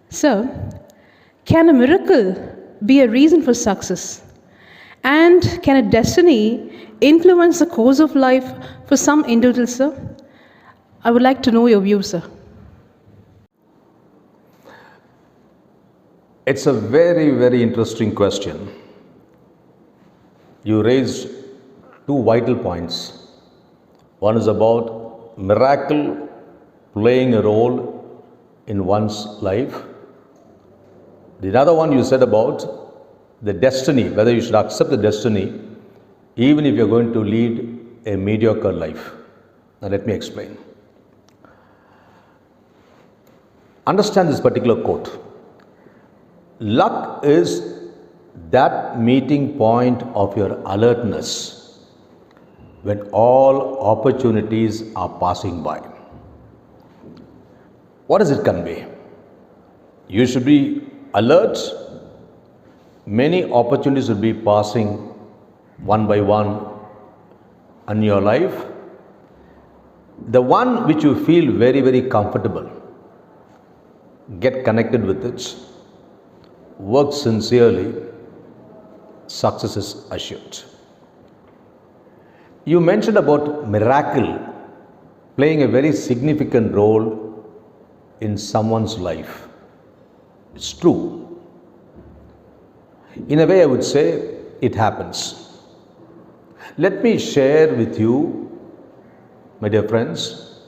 So, can a miracle be a reason for success? And can a destiny influence the course of life for some individuals, sir? I would like to know your view, sir. It's a very, very interesting question. You raised two vital points. One is about miracle playing a role in one's life. The other one you said about the destiny, whether you should accept the destiny even if you're going to lead a mediocre life. Now let me explain. Understand this particular quote. Luck is that meeting point of your alertness when all opportunities are passing by. What does it convey? You should be alert. Many opportunities will be passing one by one in your life. The one which you feel very, very comfortable, get connected with it, work sincerely, success is assured. You mentioned about miracle playing a very significant role in someone's life. It's true. In a way, I would say it happens. Let me share with you, my dear friends,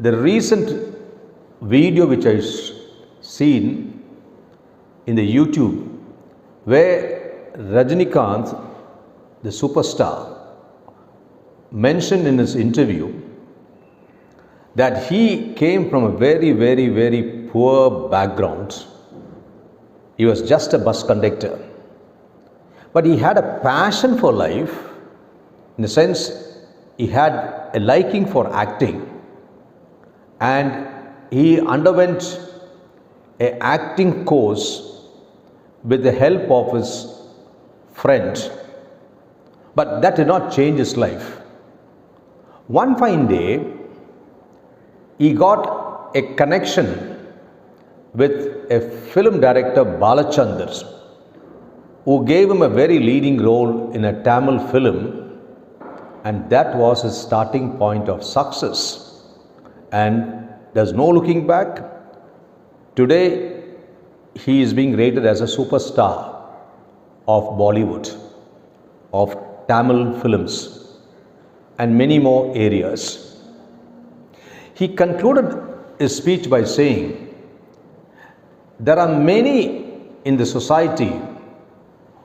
the recent video which I seen in the YouTube where Rajinikanth, the superstar, mentioned in his interview that he came from a very, very, very poor background. He was just a bus conductor. But he had a passion for life, in the sense he had a liking for acting, and he underwent an acting course with the help of his friend. But that did not change his life. One fine day, he got a connection with a film director, Balachandar, who gave him a very leading role in a Tamil film, and that was his starting point of success. And there's no looking back. Today, he is being rated as a superstar of Bollywood, of Tamil films, and many more areas. He concluded his speech by saying, there are many in the society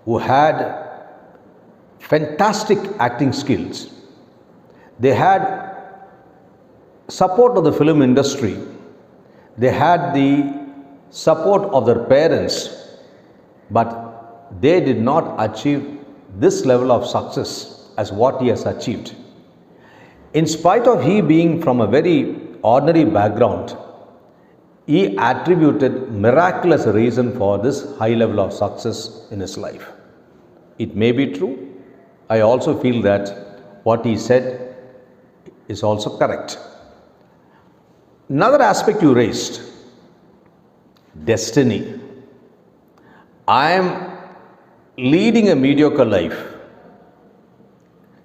who had fantastic acting skills. They had support of the film industry. They had the support of their parents, but they did not achieve this level of success as what he has achieved. In spite of he being from a very ordinary background, he attributed miraculous reason for this high level of success in his life. It may be true. I also feel that what he said is also correct. Another aspect you raised, destiny. I am leading a mediocre life.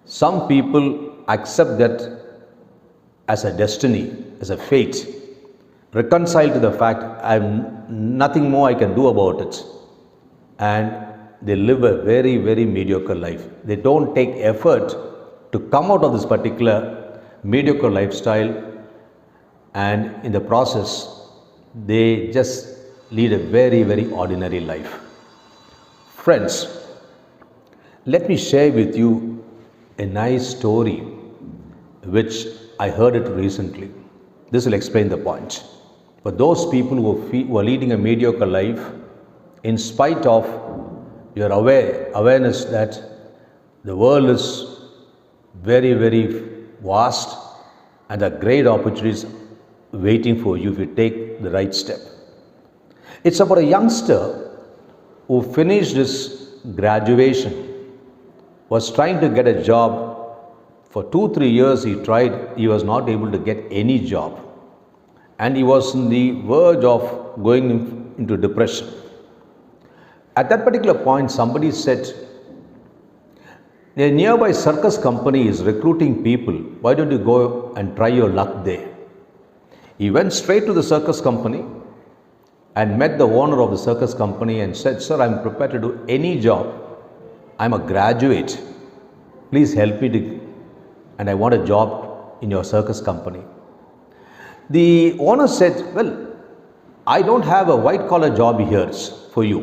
Some people accept that as a destiny, as a fate, reconcile to the fact I have nothing more I can do about it, and they live a very, very mediocre life. They don't take effort to come out of this particular mediocre lifestyle, and in the process they just lead a very, very ordinary life. Friends, let me share with you a nice story which I heard it recently. This will explain the point. For those people who are leading a mediocre life, in spite of your awareness that the world is very, very vast and there are great opportunities waiting for you if you take the right step. It's about a youngster who finished his graduation, was trying to get a job. For 2-3 years he tried, he was not able to get any job. and he was on the verge of going into depression. At that particular point, somebody said, a nearby circus company is recruiting people. Why don't you go and try your luck there? He went straight to the circus company and met the owner of the circus company and said, "Sir, I'm prepared to do any job. I'm a graduate. Please help me and I want a job in your circus company." The owner said, "Well, I don't have a white collar job here for you.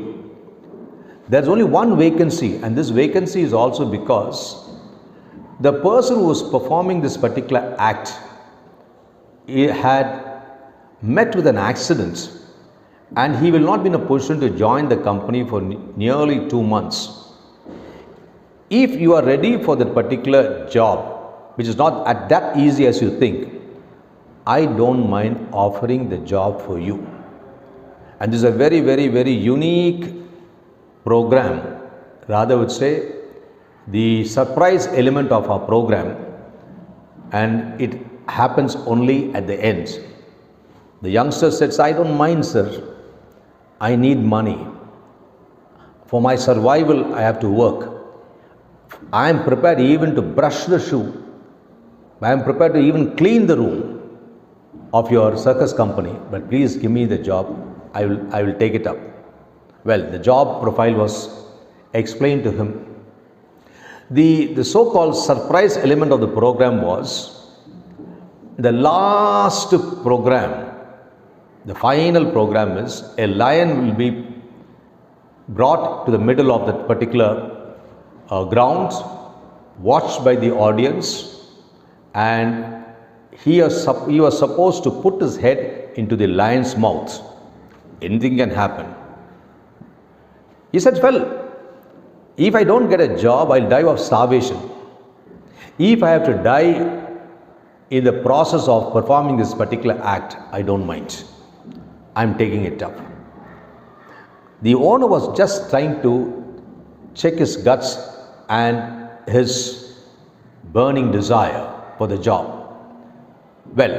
There's only one vacancy, and this vacancy is also because the person who was performing this particular act, he had met with an accident and he will not be in a position to join the company for nearly 2 months. If you are ready for that particular job, which is not at that easy as you think, I don't mind offering the job for you." And this is a very, very, very unique program, rather I would say the surprise element of our program, and it happens only at the end. The youngster says, "I don't mind, sir. I need money. For my survival, I have to work. I am prepared even to brush the shoe. I am prepared to even clean the room of your circus company, but please give me the job. I will take it up." Well, the job profile was explained to him. The so-called surprise element of the program was the last program. The final program is a lion will be brought to the middle of that particular ground, watched by the audience, and he was supposed to put his head into the lion's mouth. Anything can happen. He said, "Well, if I don't get a job, I'll die of starvation. If I have to die in the process of performing this particular act, I don't mind. I'm taking it up." The owner was just trying to check his guts and his burning desire for the job. Well,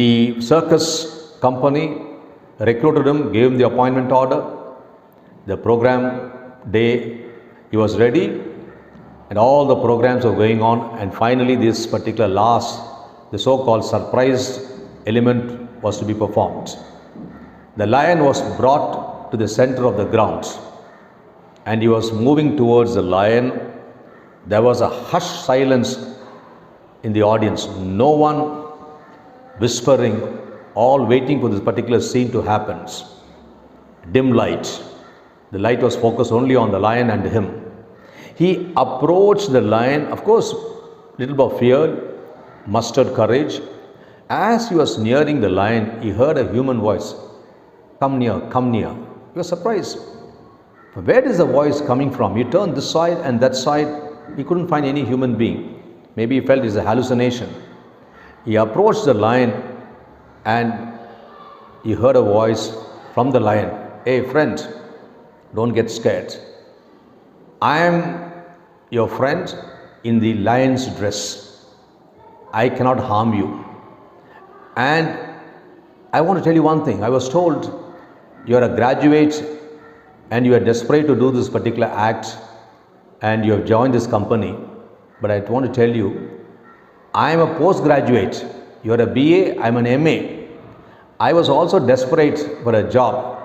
the circus company recruited him, gave him the appointment order. The program day, he was ready, and all the programs were going on, and finally this particular last, the so-called surprise element was to be performed. The lion was brought to the center of the ground, and he was moving towards the lion. There was a hushed silence in the audience, no one whispering, all waiting for this particular scene to happen. Dim light. The light was focused only on the lion and him. He approached the lion, of course, little bit of fear, mustered courage. As he was nearing the lion, he heard a human voice, "Come near, come near." He was surprised. Where is the voice coming from? He turned this side and that side. He couldn't find any human being. Maybe he felt it's a hallucination. He approached the lion and he heard a voice from the lion, "Hey friend, don't get scared. I am your friend in the lion's dress. I cannot harm you. And I want to tell you one thing. I was told you are a graduate and you are desperate to do this particular act and you have joined this company. But I want to tell you, I am a postgraduate. You are a BA, I am an MA. I was also desperate for a job.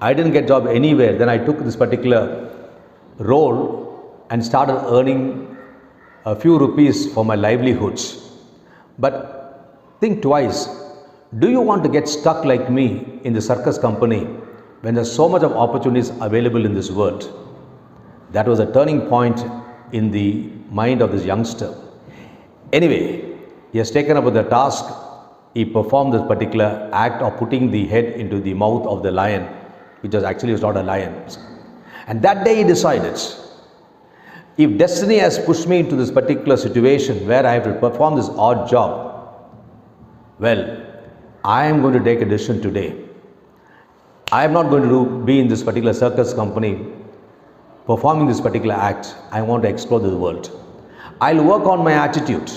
I didn't get job anywhere. Then I took this particular role and started earning a few rupees for my livelihoods. But think twice. Do you want to get stuck like me in the circus company when there's so much of opportunities available in this world? That was a turning point in the mind of this youngster. Anyway, he has taken up with the task. He performed this particular act of putting the head into the mouth of the lion, which was not a lion. And that day he decided, if destiny has pushed me into this particular situation where I have to perform this odd job, well, I am going to take a decision today. I am not going to be in this particular circus company performing this particular act. I want to explore the world. I'll work on my attitude.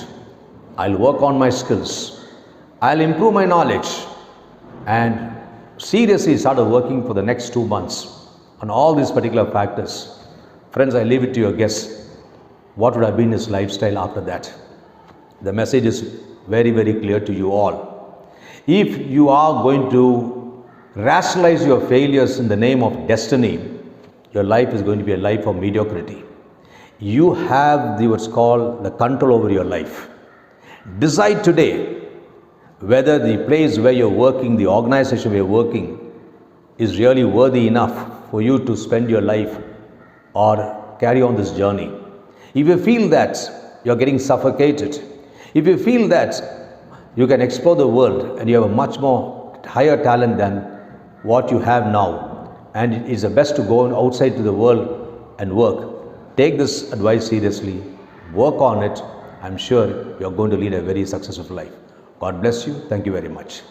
I'll work on my skills. I'll improve my knowledge and seriously started working for the next 2 months on all these particular factors. Friends, I leave it to your guess. What would have been his lifestyle after that? The message is very, very clear to you all. If you are going to rationalize your failures in the name of destiny, your life is going to be a life of mediocrity. You have what's called the control over your life. Decide today whether the place where you're working, the organization where you're working, is really worthy enough for you to spend your life or carry on this journey. If you feel that you're getting suffocated, if you feel that you can explore the world and you have a much more higher talent than what you have now, and it is the best to go outside to the world and work, take this advice seriously, work on it. I'm sure you're going to lead a very successful life. God bless you. Thank you very much.